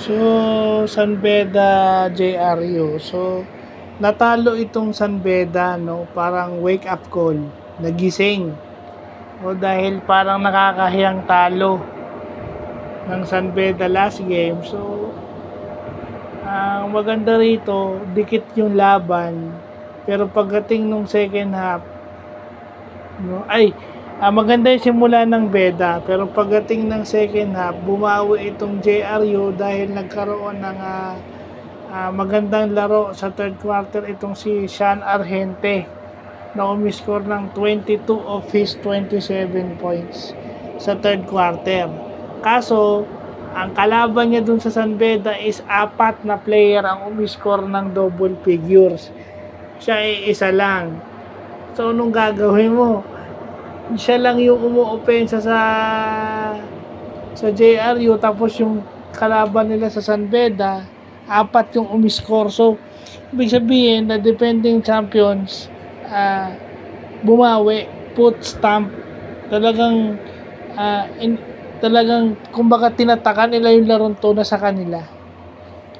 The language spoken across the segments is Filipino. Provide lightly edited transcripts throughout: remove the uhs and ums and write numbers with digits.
So, San Beda JRU. So, natalo itong San Beda, no? Parang wake up call. Nagising. O dahil parang nakakahiyang talo ng San Beda last game. So, ang maganda rito, dikit yung laban. Pero pagdating nung second half, no, maganda yung simula ng Beda, pero pagdating ng second half, bumawi itong JRU dahil nagkaroon ng magandang laro sa third quarter itong si Sean Argente na umiscore ng 22 of his 27 points sa third quarter. Kaso, ang kalaban niya dun sa San Beda is 4 na player ang umiscore ng double figures. Siya ay isa lang. So, anong gagawin mo? Siya lang yung umuopensa sa JRU, tapos yung kalaban nila sa San Beda, 4 yung umiscore. So, ibig sabihin na defending champions bumawi, put stamp, talagang kumbaga tinatakan nila yung larong to na sa kanila.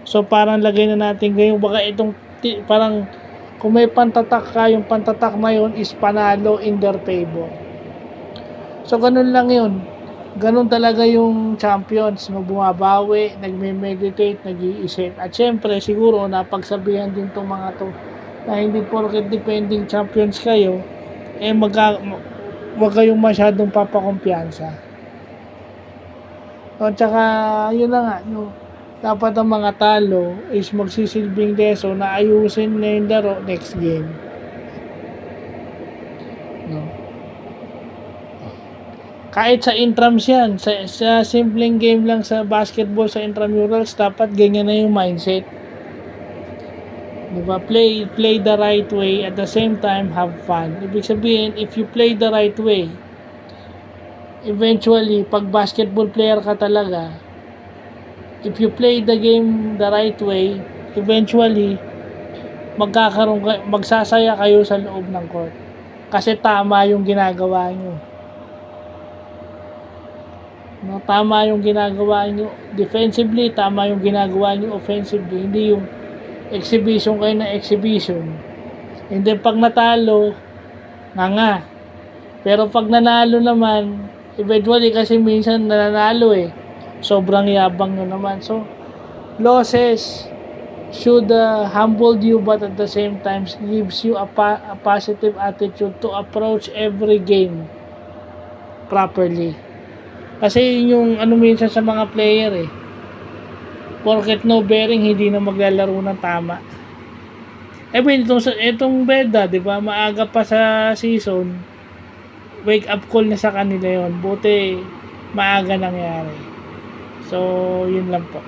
So, parang lagay na natin ngayon, baka itong parang kung may pantatak ka, yung pantatak na yun is panalo in their favor. So, ganun lang yun. Ganun talaga yung champions. No? Bumabawi, nagme-meditate, nag-iisip. At syempre, siguro, napagsabihan din itong mga to na hindi porket defending champions kayo, wag kayong masyadong papakumpiyansa. So, tsaka, yun na nga, no? Dapat ang mga talo is magsisilbing leso na ayusin na yung laro next game. No? Kahit sa intrams yan, sa simpleng game lang sa basketball, sa intramurals, dapat ganyan na yung mindset. Diba? Play the right way, at the same time, have fun. Ibig sabihin, if you play the right way, eventually, pag basketball player ka talaga, if you play the game the right way, eventually, magsasaya kayo sa loob ng court. Kasi tama yung ginagawa nyo. No, tama yung ginagawa nyo defensively, tama yung ginagawa nyo offensively, hindi yung exhibition kayo na exhibition. And then pag natalo, nga. Pero pag nanalo naman, eventually kasi minsan nanalo sobrang yabang nyo naman. So, losses should humble you, but at the same time gives you a positive attitude to approach every game properly. Kasi yung minsan sa mga player porket no bearing, hindi na maglalaro ng tama. Itong Beda, di ba, maaga pa sa season, wake up call na sa kanila yon. Buti maaga nangyari. So, yun lang po.